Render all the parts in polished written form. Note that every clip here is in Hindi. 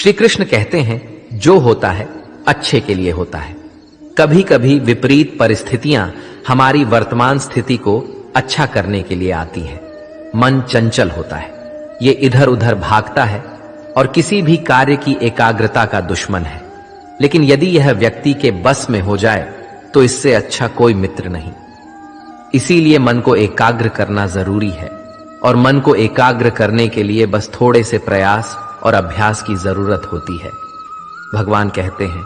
श्री कृष्ण कहते हैं, जो होता है अच्छे के लिए होता है। कभी कभी विपरीत परिस्थितियां हमारी वर्तमान स्थिति को अच्छा करने के लिए आती हैं। मन चंचल होता है, ये इधर उधर भागता है और किसी भी कार्य की एकाग्रता का दुश्मन है। लेकिन यदि यह व्यक्ति के बस में हो जाए तो इससे अच्छा कोई मित्र नहीं। इसीलिए मन को एकाग्र करना जरूरी है, और मन को एकाग्र करने के लिए बस थोड़े से प्रयास और अभ्यास की जरूरत होती है। भगवान कहते हैं,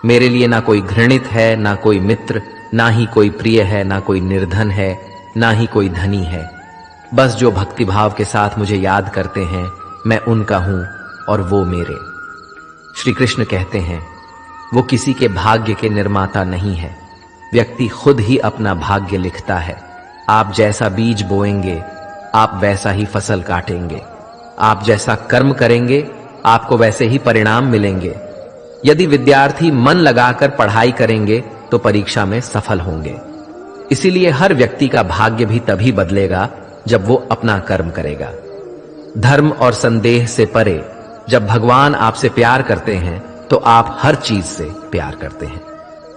मेरे लिए ना कोई घृणित है, ना कोई मित्र, ना ही कोई प्रिय है, ना कोई निर्धन है, ना ही कोई धनी है। बस जो भक्तिभाव के साथ मुझे याद करते हैं, मैं उनका हूं और वो मेरे। श्री कृष्ण कहते हैं, वो किसी के भाग्य के निर्माता नहीं है। व्यक्ति खुद ही अपना भाग्य लिखता है। आप जैसा बीज बोएंगे, आप वैसा ही फसल काटेंगे। आप जैसा कर्म करेंगे, आपको वैसे ही परिणाम मिलेंगे। यदि विद्यार्थी मन लगाकर पढ़ाई करेंगे तो परीक्षा में सफल होंगे। इसीलिए हर व्यक्ति का भाग्य भी तभी बदलेगा जब वो अपना कर्म करेगा। धर्म और संदेह से परे जब भगवान आपसे प्यार करते हैं तो आप हर चीज से प्यार करते हैं।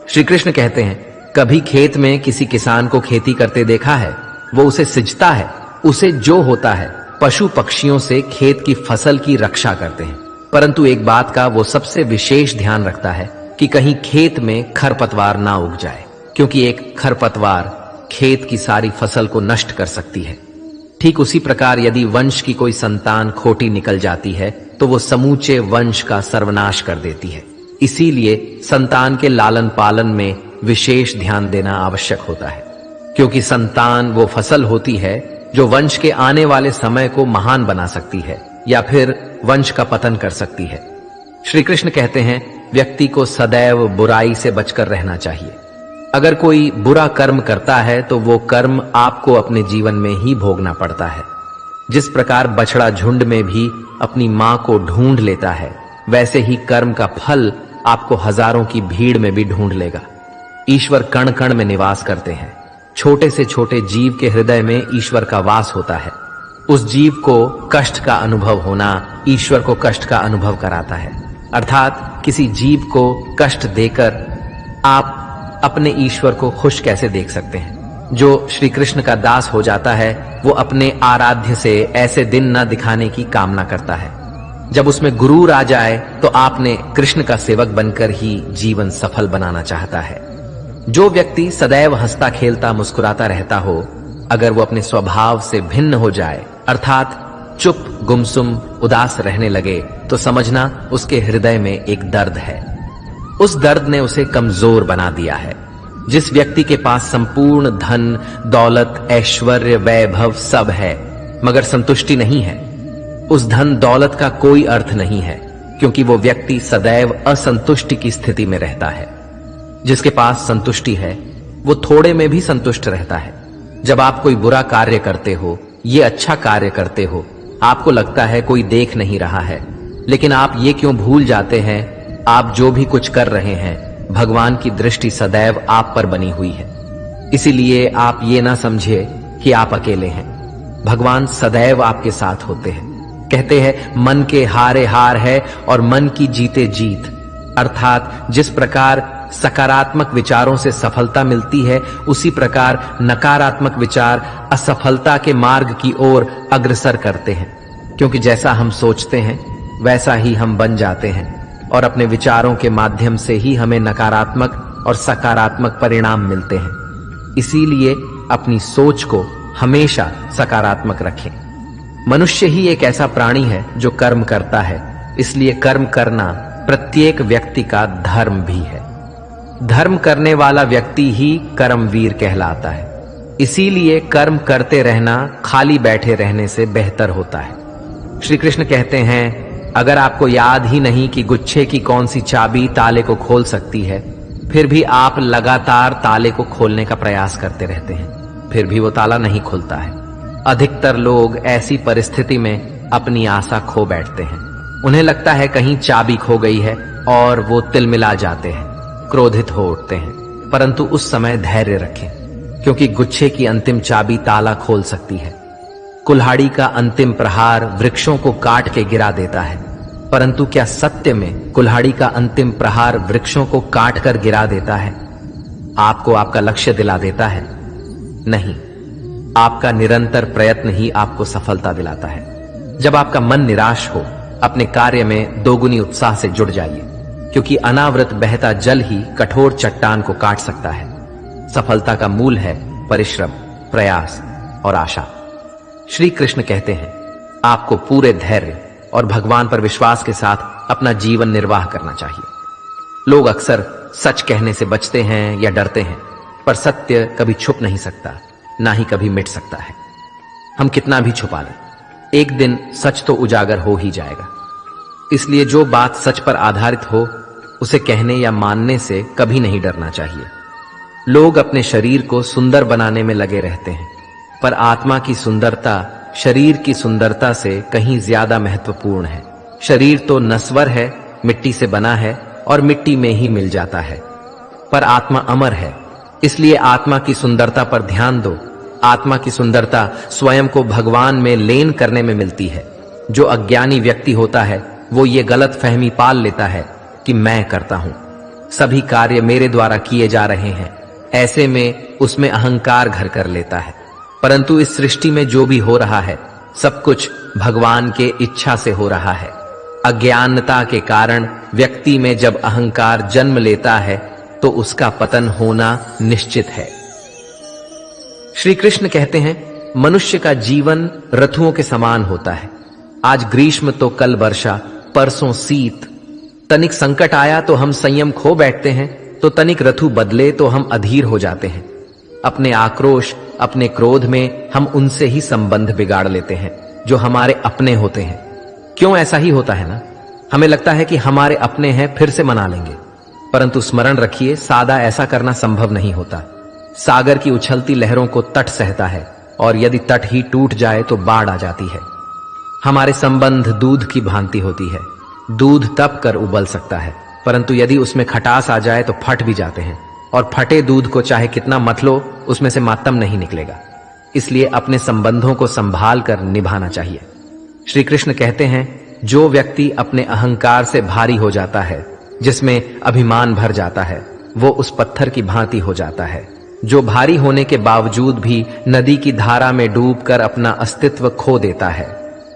श्री कृष्ण कहते हैं, कभी खेत में किसी किसान को खेती करते देखा है? वो उसे सिंचता है। उसे जो होता है, पशु पक्षियों से खेत की फसल की रक्षा करते हैं। परंतु एक बात का वो सबसे विशेष ध्यान रखता है कि कहीं खेत में खरपतवार ना उग जाए, क्योंकि एक खरपतवार खेत की सारी फसल को नष्ट कर सकती है। ठीक उसी प्रकार यदि वंश की कोई संतान खोटी निकल जाती है तो वो समूचे वंश का सर्वनाश कर देती है। इसीलिए संतान के लालन पालन में विशेष ध्यान देना आवश्यक होता है, क्योंकि संतान वो फसल होती है जो वंश के आने वाले समय को महान बना सकती है या फिर वंश का पतन कर सकती है। श्री कृष्ण कहते हैं, व्यक्ति को सदैव बुराई से बचकर रहना चाहिए। अगर कोई बुरा कर्म करता है तो वो कर्म आपको अपने जीवन में ही भोगना पड़ता है। जिस प्रकार बछड़ा झुंड में भी अपनी मां को ढूंढ लेता है, वैसे ही कर्म का फल आपको हजारों की भीड़ में भी ढूंढ लेगा। ईश्वर कण कण में निवास करते हैं। छोटे से छोटे जीव के हृदय में ईश्वर का वास होता है। उस जीव को कष्ट का अनुभव होना ईश्वर को कष्ट का अनुभव कराता है। अर्थात किसी जीव को कष्ट देकर आप अपने ईश्वर को खुश कैसे देख सकते हैं? जो श्री कृष्ण का दास हो जाता है वो अपने आराध्य से ऐसे दिन न दिखाने की कामना करता है। जब उसमें गुरूर आ जाए तो आपने कृष्ण का सेवक बनकर ही जीवन सफल बनाना चाहता है। जो व्यक्ति सदैव हंसता खेलता मुस्कुराता रहता हो, अगर वो अपने स्वभाव से भिन्न हो जाए, अर्थात चुप गुमसुम उदास रहने लगे, तो समझना उसके हृदय में एक दर्द है। उस दर्द ने उसे कमजोर बना दिया है। जिस व्यक्ति के पास संपूर्ण धन दौलत ऐश्वर्य वैभव सब है मगर संतुष्टि नहीं है, उस धन दौलत का कोई अर्थ नहीं है, क्योंकि वो व्यक्ति सदैव असंतुष्टि की स्थिति में रहता है। जिसके पास संतुष्टि है वो थोड़े में भी संतुष्ट रहता है। जब आप कोई बुरा कार्य करते हो, ये अच्छा कार्य करते हो, आपको लगता है कोई देख नहीं रहा है, लेकिन आप ये क्यों भूल जाते हैं, आप जो भी कुछ कर रहे हैं भगवान की दृष्टि सदैव आप पर बनी हुई है। इसीलिए आप ये ना समझे कि आप अकेले हैं। भगवान सदैव आपके साथ होते हैं। कहते हैं, मन के हारे हार है और मन की जीते जीत। अर्थात जिस प्रकार सकारात्मक विचारों से सफलता मिलती है, उसी प्रकार नकारात्मक विचार असफलता के मार्ग की ओर अग्रसर करते हैं। क्योंकि जैसा हम सोचते हैं वैसा ही हम बन जाते हैं, और अपने विचारों के माध्यम से ही हमें नकारात्मक और सकारात्मक परिणाम मिलते हैं। इसीलिए अपनी सोच को हमेशा सकारात्मक रखें। मनुष्य ही एक ऐसा प्राणी है जो कर्म करता है, इसलिए कर्म करना प्रत्येक व्यक्ति का धर्म भी है। धर्म करने वाला व्यक्ति ही कर्मवीर कहलाता है। इसीलिए कर्म करते रहना खाली बैठे रहने से बेहतर होता है। श्री कृष्ण कहते हैं, अगर आपको याद ही नहीं कि गुच्छे की कौन सी चाबी ताले को खोल सकती है, फिर भी आप लगातार ताले को खोलने का प्रयास करते रहते हैं, फिर भी वो ताला नहीं खुलता है। अधिकतर लोग ऐसी परिस्थिति में अपनी आशा खो बैठते हैं। उन्हें लगता है कहीं चाबी खो गई है और वो तिलमिला जाते हैं, क्रोधित हो उठते हैं। परंतु उस समय धैर्य रखें, क्योंकि गुच्छे की अंतिम चाबी ताला खोल सकती है। कुल्हाड़ी का अंतिम प्रहार वृक्षों को काट के गिरा देता है, परंतु क्या सत्य में कुल्हाड़ी का अंतिम प्रहार वृक्षों को काट कर गिरा देता है, आपको आपका लक्ष्य दिला देता है? नहीं, आपका निरंतर प्रयत्न ही आपको सफलता दिलाता है। जब आपका मन निराश हो, अपने कार्य में दोगुनी उत्साह से जुट जाइए, क्योंकि अनावृत बहता जल ही कठोर चट्टान को काट सकता है। सफलता का मूल है परिश्रम, प्रयास और आशा। श्री कृष्ण कहते हैं, आपको पूरे धैर्य और भगवान पर विश्वास के साथ अपना जीवन निर्वाह करना चाहिए। लोग अक्सर सच कहने से बचते हैं या डरते हैं, पर सत्य कभी छुप नहीं सकता, ना ही कभी मिट सकता है। हम कितना भी छुपा लें, एक दिन सच तो उजागर हो ही जाएगा। इसलिए जो बात सच पर आधारित हो, उसे कहने या मानने से कभी नहीं डरना चाहिए। लोग अपने शरीर को सुंदर बनाने में लगे रहते हैं, पर आत्मा की सुंदरता शरीर की सुंदरता से कहीं ज्यादा महत्वपूर्ण है। शरीर तो नश्वर है, मिट्टी से बना है और मिट्टी में ही मिल जाता है, पर आत्मा अमर है। इसलिए आत्मा की सुंदरता पर ध्यान दो। आत्मा की सुंदरता स्वयं को भगवान में लीन करने में मिलती है। जो अज्ञानी व्यक्ति होता है, वो ये गलत फहमी पाल लेता है कि मैं करता हूं, सभी कार्य मेरे द्वारा किए जा रहे हैं। ऐसे में उसमें अहंकार घर कर लेता है। परंतु इस सृष्टि में जो भी हो रहा है, सब कुछ भगवान के इच्छा से हो रहा है। अज्ञानता के कारण व्यक्ति में जब अहंकार जन्म लेता है, तो उसका पतन होना निश्चित है। श्री कृष्ण कहते हैं, मनुष्य का जीवन ऋतुओं के समान होता है। आज ग्रीष्म तो कल वर्षा, परसों शीत। तनिक संकट आया तो हम संयम खो बैठते हैं, तो तनिक ऋतु बदले तो हम अधीर हो जाते हैं। अपने आक्रोश, अपने क्रोध में हम उनसे ही संबंध बिगाड़ लेते हैं जो हमारे अपने होते हैं। क्यों ऐसा ही होता है ना? हमें लगता है कि हमारे अपने हैं, फिर से मना लेंगे, परंतु स्मरण रखिए, सादा ऐसा करना संभव नहीं होता। सागर की उछलती लहरों को तट सहता है, और यदि तट ही टूट जाए तो बाढ़ आ जाती है। हमारे संबंध दूध की भांति होती है। दूध तप कर उबल सकता है, परंतु यदि उसमें खटास आ जाए तो फट भी जाते हैं, और फटे दूध को चाहे कितना मत लो, उसमें से मातम नहीं निकलेगा। इसलिए अपने संबंधों को संभाल कर निभाना चाहिए। श्री कृष्ण कहते हैं, जो व्यक्ति अपने अहंकार से भारी हो जाता है, जिसमें अभिमान भर जाता है, वो उस पत्थर की भांति हो जाता है, जो भारी होने के बावजूद भी नदी की धारा में डूबकर अपना अस्तित्व खो देता है।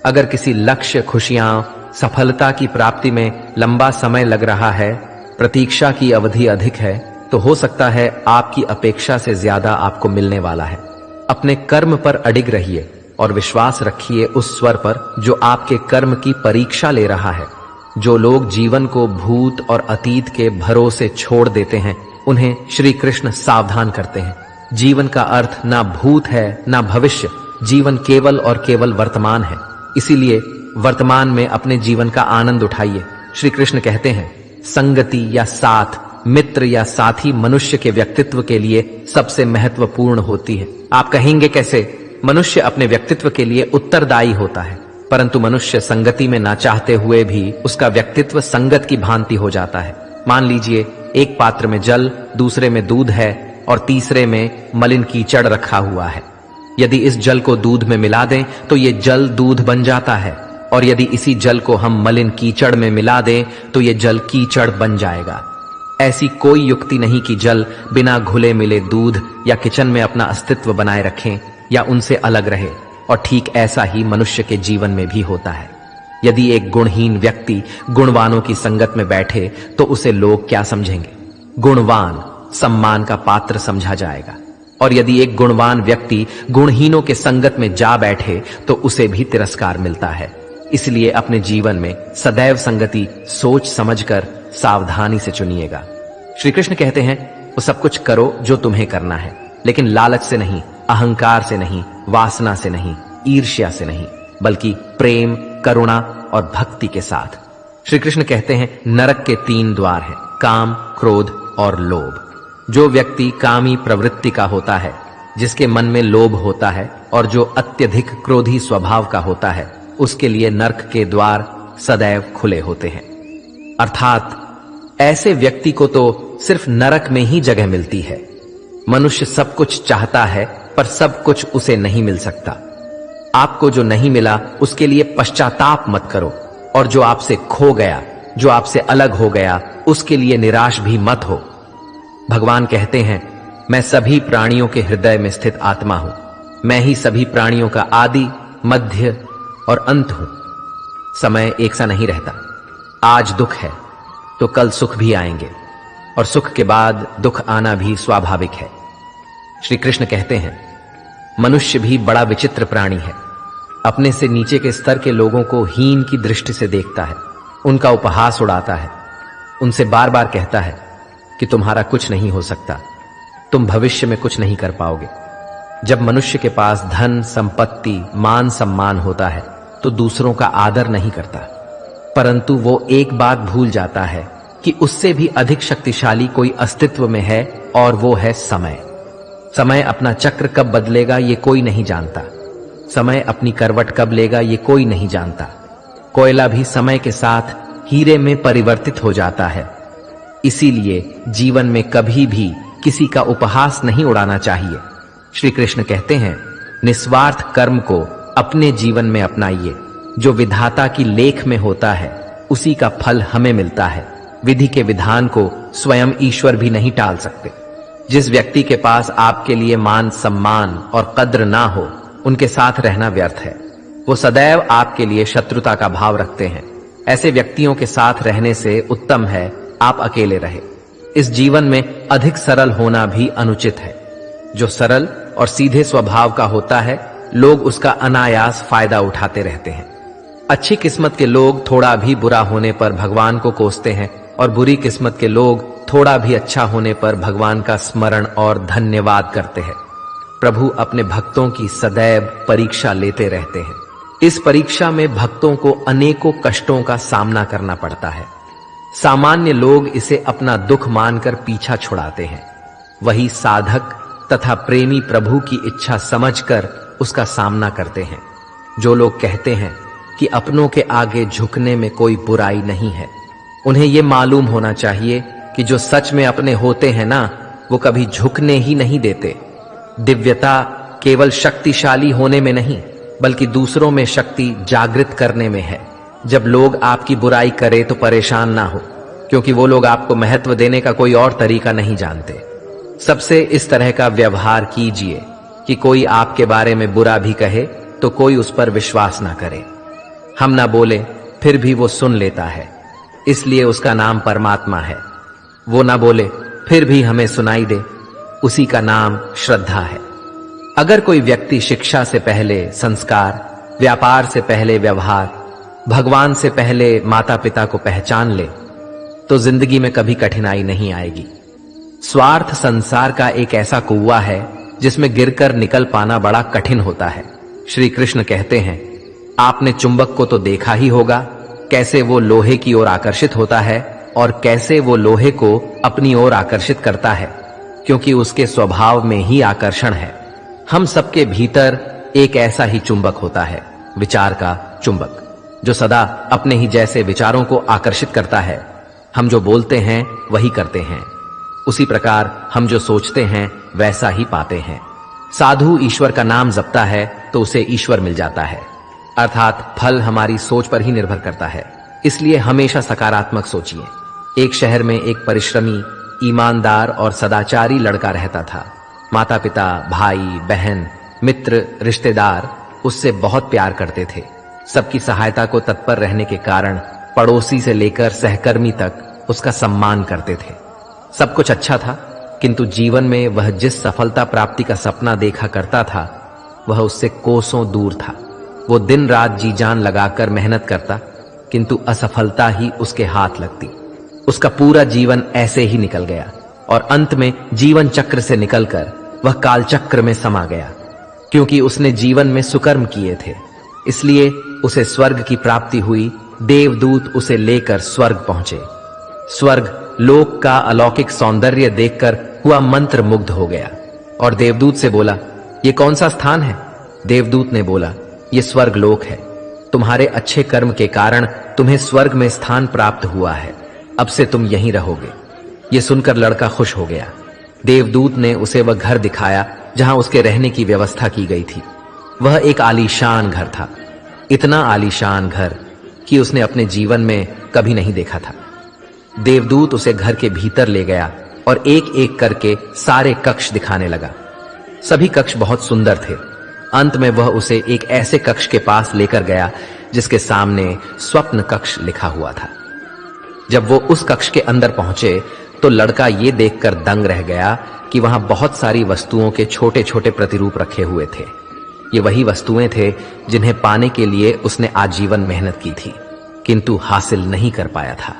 अगर किसी लक्ष्य, खुशियां, सफलता की प्राप्ति में लंबा समय लग रहा है, प्रतीक्षा की अवधि अधिक है, तो हो सकता है आपकी अपेक्षा से ज्यादा आपको मिलने वाला है। अपने कर्म पर अडिग रहिए और विश्वास रखिए उस स्वर पर जो आपके कर्म की परीक्षा ले रहा है। जो लोग जीवन को भूत और अतीत के भरोसे छोड़ देते हैं, उन्हें श्री कृष्ण सावधान करते हैं। जीवन का अर्थ ना भूत है ना भविष्य, जीवन केवल और केवल वर्तमान है। इसीलिए वर्तमान में अपने जीवन का आनंद उठाइए। श्री कृष्ण कहते हैं, संगति या साथ, मित्र या साथी मनुष्य के व्यक्तित्व के लिए सबसे महत्वपूर्ण होती है। आप कहेंगे कैसे? मनुष्य अपने व्यक्तित्व के लिए उत्तरदायी होता है, परंतु मनुष्य संगति में ना चाहते हुए भी उसका व्यक्तित्व संगत की भांति हो जाता है। मान लीजिए, एक पात्र में जल, दूसरे में दूध है और तीसरे में मलिन कीचड़ रखा हुआ है। यदि इस जल को दूध में मिला दें तो ये जल दूध बन जाता है, और यदि इसी जल को हम मलिन कीचड़ में मिला दें तो ये जल कीचड़ बन जाएगा। ऐसी कोई युक्ति नहीं कि जल बिना घुले मिले दूध या किचन में अपना अस्तित्व बनाए रखें या उनसे अलग रहे। और ठीक ऐसा ही मनुष्य के जीवन में भी होता है। यदि एक गुणहीन व्यक्ति गुणवानों की संगत में बैठे तो उसे लोग क्या समझेंगे? गुणवान सम्मान का पात्र समझा जाएगा, और यदि एक गुणवान व्यक्ति गुणहीनों के संगत में जा बैठे तो उसे भी तिरस्कार मिलता है। इसलिए अपने जीवन में सदैव संगति सोच समझकर सावधानी से चुनिएगा। श्री कृष्ण कहते हैं, वो सब कुछ करो जो तुम्हें करना है, लेकिन लालच से नहीं, अहंकार से नहीं, वासना से नहीं, ईर्ष्या से नहीं, बल्कि प्रेम, करुणा और भक्ति के साथ। श्री कृष्ण कहते हैं, नरक के 3 द्वार हैं, काम, क्रोध और लोभ। जो व्यक्ति कामी प्रवृत्ति का होता है, जिसके मन में लोभ होता है और जो अत्यधिक क्रोधी स्वभाव का होता है, उसके लिए नरक के द्वार सदैव खुले होते हैं। अर्थात ऐसे व्यक्ति को तो सिर्फ नरक में ही जगह मिलती है। मनुष्य सब कुछ चाहता है, पर सब कुछ उसे नहीं मिल सकता। आपको जो नहीं मिला उसके लिए पश्चाताप मत करो, और जो आपसे खो गया, जो आपसे अलग हो गया, उसके लिए निराश भी मत हो। भगवान कहते हैं, मैं सभी प्राणियों के हृदय में स्थित आत्मा हूं। मैं ही सभी प्राणियों का आदि, मध्य और अंत हूं। समय एक सा नहीं रहता। आज दुख है तो कल सुख भी आएंगे, और सुख के बाद दुख आना भी स्वाभाविक है। श्री कृष्ण कहते हैं, मनुष्य भी बड़ा विचित्र प्राणी है। अपने से नीचे के स्तर के लोगों को हीन की दृष्टि से देखता है, उनका उपहास उड़ाता है, उनसे बार बार कहता है कि तुम्हारा कुछ नहीं हो सकता, तुम भविष्य में कुछ नहीं कर पाओगे। जब मनुष्य के पास धन, संपत्ति, मान सम्मान होता है तो दूसरों का आदर नहीं करता, परंतु वो एक बात भूल जाता है कि उससे भी अधिक शक्तिशाली कोई अस्तित्व में है, और वो है समय। समय अपना चक्र कब बदलेगा ये कोई नहीं जानता। समय अपनी करवट कब लेगा ये कोई नहीं जानता। कोयला भी समय के साथ हीरे में परिवर्तित हो जाता है। इसीलिए जीवन में कभी भी किसी का उपहास नहीं उड़ाना चाहिए। श्री कृष्ण कहते हैं, निस्वार्थ कर्म को अपने जीवन में अपनाइए। जो विधाता की लेख में होता है उसी का फल हमें मिलता है। विधि के विधान को स्वयं ईश्वर भी नहीं टाल सकते। जिस व्यक्ति के पास आपके लिए मान सम्मान और कद्र ना हो, उनके साथ रहना व्यर्थ है। वो सदैव आपके लिए शत्रुता का भाव रखते हैं। ऐसे व्यक्तियों के साथ रहने से उत्तम है आप अकेले रहे। इस जीवन में अधिक सरल होना भी अनुचित है। जो सरल और सीधे स्वभाव का होता है, लोग उसका अनायास फायदा उठाते रहते हैं। अच्छी किस्मत के लोग थोड़ा भी बुरा होने पर भगवान को कोसते हैं, और बुरी किस्मत के लोग थोड़ा भी अच्छा होने पर भगवान का स्मरण और धन्यवाद करते हैं। प्रभु अपने भक्तों की सदैव परीक्षा लेते रहते हैं। इस परीक्षा में भक्तों को अनेकों कष्टों का सामना करना पड़ता है। सामान्य लोग इसे अपना दुख मानकर पीछा छुड़ाते हैं। वही साधक तथा प्रेमी प्रभु की इच्छा समझकर उसका सामना करते हैं। जो लोग कहते हैं कि अपनों के आगे झुकने में कोई बुराई नहीं है, उन्हें यह मालूम होना चाहिए कि जो सच में अपने होते हैं ना, वो कभी झुकने ही नहीं देते। दिव्यता केवल शक्तिशाली होने में नहीं, बल्कि दूसरों में शक्ति जागृत करने में है। जब लोग आपकी बुराई करें तो परेशान ना हो, क्योंकि वो लोग आपको महत्व देने का कोई और तरीका नहीं जानते। सबसे इस तरह का व्यवहार कीजिए कि कोई आपके बारे में बुरा भी कहे तो कोई उस पर विश्वास ना करे। हम ना बोले फिर भी वो सुन लेता है, इसलिए उसका नाम परमात्मा है। वो ना बोले फिर भी हमें सुनाई दे, उसी का नाम श्रद्धा है। अगर कोई व्यक्ति शिक्षा से पहले संस्कार, व्यापार से पहले व्यवहार, भगवान से पहले माता पिता को पहचान ले, तो जिंदगी में कभी कठिनाई नहीं आएगी। स्वार्थ संसार का एक ऐसा कुआं है जिसमें गिरकर निकल पाना बड़ा कठिन होता है। श्री कृष्ण कहते हैं, आपने चुंबक को तो देखा ही होगा, कैसे वो लोहे की ओर आकर्षित होता है और कैसे वो लोहे को अपनी ओर आकर्षित करता है, क्योंकि उसके स्वभाव में ही आकर्षण है। हम सबके भीतर एक ऐसा ही चुंबक होता है, विचार का चुंबक, जो सदा अपने ही जैसे विचारों को आकर्षित करता है। हम जो बोलते हैं वही करते हैं, उसी प्रकार हम जो सोचते हैं वैसा ही पाते हैं। साधु ईश्वर का नाम जपता है तो उसे ईश्वर मिल जाता है, अर्थात फल हमारी सोच पर ही निर्भर करता है। इसलिए हमेशा सकारात्मक सोचिए। एक शहर में एक परिश्रमी, ईमानदार और सदाचारी लड़का रहता था। माता पिता, भाई बहन, मित्र, रिश्तेदार उससे बहुत प्यार करते थे। सबकी सहायता को तत्पर रहने के कारण पड़ोसी से लेकर सहकर्मी तक उसका सम्मान करते थे। सब कुछ अच्छा था, किंतु जीवन में वह जिस सफलता प्राप्ति का सपना देखा करता था, वह उससे कोसों दूर था। वो दिन रात जी जान लगाकर मेहनत करता, किंतु असफलता ही उसके हाथ लगती। उसका पूरा जीवन ऐसे ही निकल गया और अंत में जीवन चक्र से निकलकर वह काल चक्र में समा गया। क्योंकि उसने जीवन में सुकर्म किए थे, इसलिए उसे स्वर्ग की प्राप्ति हुई। देवदूत उसे लेकर स्वर्ग पहुंचे। स्वर्ग लोक का अलौकिक सौंदर्य देखकर हुआ मंत्र मुग्ध हो गया और देवदूत से बोला, ये कौन सा स्थान है? देवदूत ने बोला, ये स्वर्ग लोक है। तुम्हारे अच्छे कर्म के कारण तुम्हें स्वर्ग में स्थान प्राप्त हुआ है। अब से तुम यहीं रहोगे। ये सुनकर लड़का खुश हो गया। देवदूत ने उसे वह घर दिखाया जहां उसके रहने की व्यवस्था की गई थी। वह एक आलीशान घर था। इतना आलीशान घर कि उसने अपने जीवन में कभी नहीं देखा था। देवदूत उसे घर के भीतर ले गया और एक एक करके सारे कक्ष दिखाने लगा। सभी कक्ष बहुत सुंदर थे। अंत में वह उसे एक ऐसे कक्ष के पास लेकर गया जिसके सामने स्वप्न कक्ष लिखा हुआ था। जब वो उस कक्ष के अंदर पहुंचे तो लड़का ये देखकर दंग रह गया कि वहां बहुत सारी वस्तुओं के छोटे छोटे प्रतिरूप रखे हुए थे। ये वही वस्तुएं थे जिन्हें पाने के लिए उसने आजीवन मेहनत की थी, किंतु हासिल नहीं कर पाया था।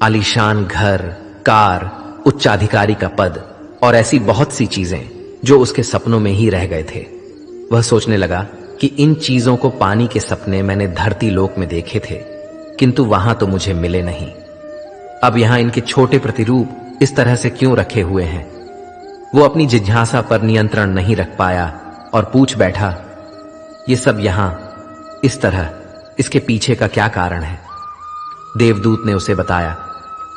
आलीशान घर, कार, उच्चाधिकारी का पद और ऐसी बहुत सी चीजें जो उसके सपनों में ही रह गए थे। वह सोचने लगा कि इन चीजों को पाने के सपने मैंने धरती लोक में देखे थे, किंतु वहां तो मुझे मिले नहीं। अब यहां इनके छोटे प्रतिरूप इस तरह से क्यों रखे हुए हैं? वो अपनी जिज्ञासा पर नियंत्रण नहीं रख पाया और पूछ बैठा, ये सब यहां इस तरह, इसके पीछे का क्या कारण है? देवदूत ने उसे बताया,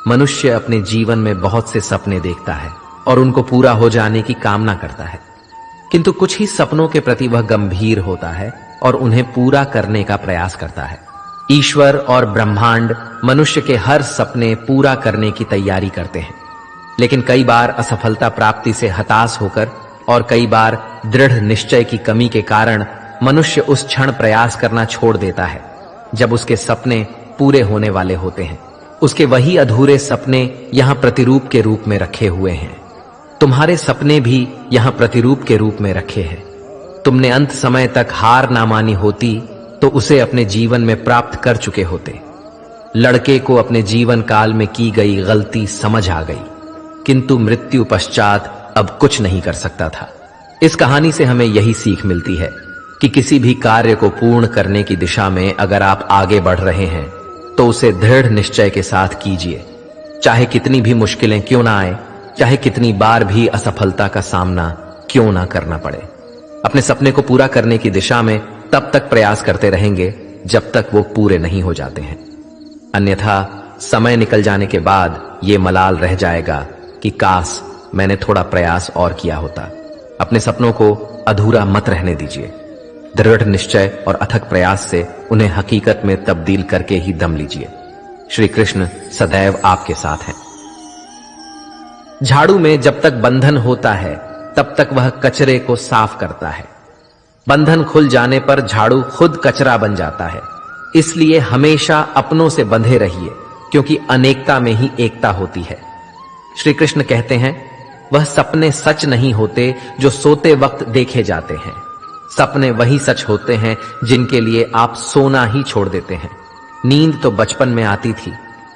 मनुष्य अपने जीवन में बहुत से सपने देखता है और उनको पूरा हो जाने की कामना करता है, किंतु कुछ ही सपनों के प्रति वह गंभीर होता है और उन्हें पूरा करने का प्रयास करता है। ईश्वर और ब्रह्मांड मनुष्य के हर सपने पूरा करने की तैयारी करते हैं, लेकिन कई बार असफलता प्राप्ति से हताश होकर और कई बार दृढ़ निश्चय की कमी के कारण मनुष्य उस क्षण प्रयास करना छोड़ देता है जब उसके सपने पूरे होने वाले होते हैं। उसके वही अधूरे सपने यहां प्रतिरूप के रूप में रखे हुए हैं। तुम्हारे सपने भी यहां प्रतिरूप के रूप में रखे हैं। तुमने अंत समय तक हार ना मानी होती तो उसे अपने जीवन में प्राप्त कर चुके होते। लड़के को अपने जीवन काल में की गई गलती समझ आ गई, किंतु मृत्यु पश्चात अब कुछ नहीं कर सकता था। इस कहानी से हमें यही सीख मिलती है कि किसी भी कार्य को पूर्ण करने की दिशा में अगर आप आगे बढ़ रहे हैं तो उसे दृढ़ निश्चय के साथ कीजिए, चाहे कितनी भी मुश्किलें क्यों ना आए, चाहे कितनी बार भी असफलता का सामना क्यों ना करना पड़े। अपने सपने को पूरा करने की दिशा में तब तक प्रयास करते रहेंगे जब तक वो पूरे नहीं हो जाते हैं, अन्यथा समय निकल जाने के बाद ये मलाल रह जाएगा कि काश मैंने थोड़ा प्रयास और किया होता। अपने सपनों को अधूरा मत रहने दीजिए। दृढ़ निश्चय और अथक प्रयास से उन्हें हकीकत में तब्दील करके ही दम लीजिए। श्री कृष्ण सदैव आपके साथ हैं। झाड़ू में जब तक बंधन होता है तब तक वह कचरे को साफ करता है। बंधन खुल जाने पर झाड़ू खुद कचरा बन जाता है। इसलिए हमेशा अपनों से बंधे रहिए, क्योंकि अनेकता में ही एकता होती है। श्री कृष्ण कहते हैं, वह सपने सच नहीं होते जो सोते वक्त देखे जाते हैं। सपने वही सच होते हैं जिनके लिए आप सोना ही छोड़ देते हैं। नींद तो बचपन में आती थी,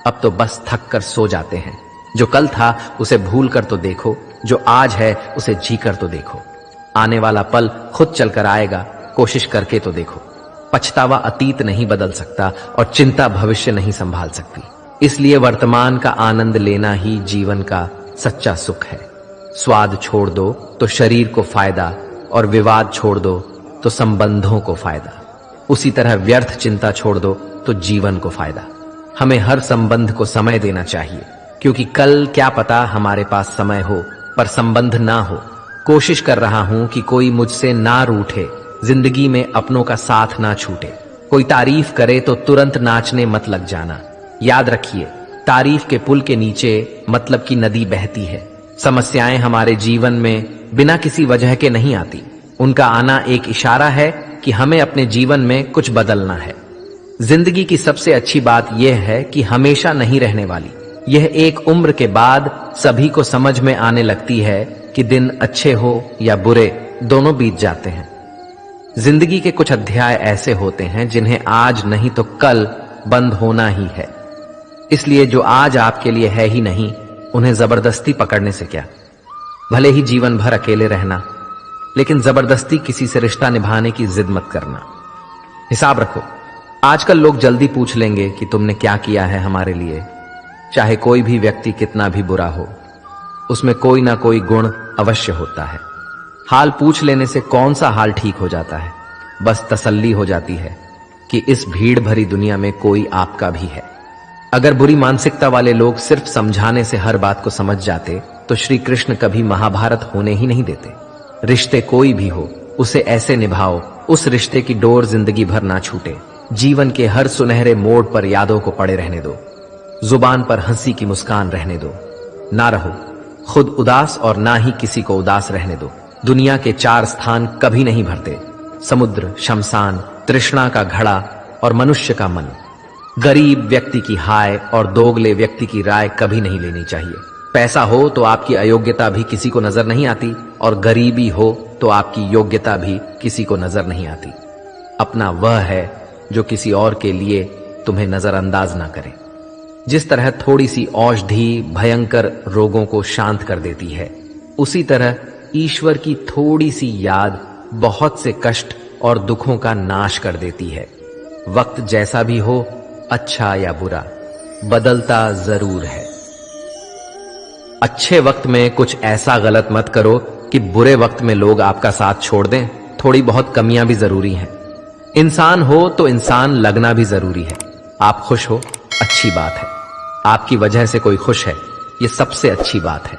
अब तो बस थक कर सो जाते हैं। जो कल था उसे भूल कर तो देखो, जो आज है उसे जी कर तो देखो। आने वाला पल खुद चलकर आएगा, कोशिश करके तो देखो। पछतावा अतीत नहीं बदल सकता और चिंता भविष्य नहीं संभाल सकती। इसलिए वर्तमान का आनंद लेना ही जीवन का सच्चा सुख है। स्वाद छोड़ दो तो शरीर को फायदा, और विवाद छोड़ दो तो संबंधों को फायदा। उसी तरह व्यर्थ चिंता छोड़ दो तो जीवन को फायदा। हमें हर संबंध को समय देना चाहिए, क्योंकि कल क्या पता हमारे पास समय हो पर संबंध ना हो। कोशिश कर रहा हूं कि कोई मुझसे ना रूठे, जिंदगी में अपनों का साथ ना छूटे। कोई तारीफ करे तो तुरंत नाचने मत लग जाना। याद रखिए, तारीफ के पुल के नीचे मतलब की नदी बहती है। समस्याएं हमारे जीवन में बिना किसी वजह के नहीं आती। उनका आना एक इशारा है कि हमें अपने जीवन में कुछ बदलना है। जिंदगी की सबसे अच्छी बात यह है कि हमेशा नहीं रहने वाली। यह एक उम्र के बाद सभी को समझ में आने लगती है कि दिन अच्छे हो या बुरे, दोनों बीत जाते हैं। जिंदगी के कुछ अध्याय ऐसे होते हैं जिन्हें आज नहीं तो कल बंद होना ही है। इसलिए जो आज आपके लिए है ही नहीं, उन्हें जबरदस्ती पकड़ने से क्या। भले ही जीवन भर अकेले रहना, लेकिन जबरदस्ती किसी से रिश्ता निभाने की जिद मत करना। हिसाब रखो, आजकल लोग जल्दी पूछ लेंगे कि तुमने क्या किया है हमारे लिए। चाहे कोई भी व्यक्ति कितना भी बुरा हो, उसमें कोई ना कोई गुण अवश्य होता है। हाल पूछ लेने से कौन सा हाल ठीक हो जाता है, बस तसल्ली हो जाती है कि इस भीड़ भरी दुनिया में कोई आपका भी है। अगर बुरी मानसिकता वाले लोग सिर्फ समझाने से हर बात को समझ जाते तो श्री कृष्ण कभी महाभारत होने ही नहीं देते। रिश्ते कोई भी हो, उसे ऐसे निभाओ उस रिश्ते की डोर जिंदगी भर ना छूटे। जीवन के हर सुनहरे मोड़ पर यादों को पड़े रहने दो। जुबान पर हंसी की मुस्कान रहने दो। ना रहो खुद उदास और ना ही किसी को उदास रहने दो। दुनिया के 4 स्थान कभी नहीं भरते, समुद्र, शमशान, तृष्णा का घड़ा और मनुष्य का मन। गरीब व्यक्ति की हाय और दोगले व्यक्ति की राय कभी नहीं लेनी चाहिए। पैसा हो तो आपकी अयोग्यता भी किसी को नजर नहीं आती, और गरीबी हो तो आपकी योग्यता भी किसी को नजर नहीं आती। अपना वह है जो किसी और के लिए तुम्हें नजरअंदाज ना करे। जिस तरह थोड़ी सी औषधि भयंकर रोगों को शांत कर देती है, उसी तरह ईश्वर की थोड़ी सी याद बहुत से कष्ट और दुखों का नाश कर देती है। वक्त जैसा भी हो, अच्छा या बुरा, बदलता जरूर है। अच्छे वक्त में कुछ ऐसा गलत मत करो कि बुरे वक्त में लोग आपका साथ छोड़ दें। थोड़ी बहुत कमियां भी जरूरी हैं। इंसान हो तो इंसान लगना भी जरूरी है। आप खुश हो, अच्छी बात है। आपकी वजह से कोई खुश है, ये सबसे अच्छी बात है।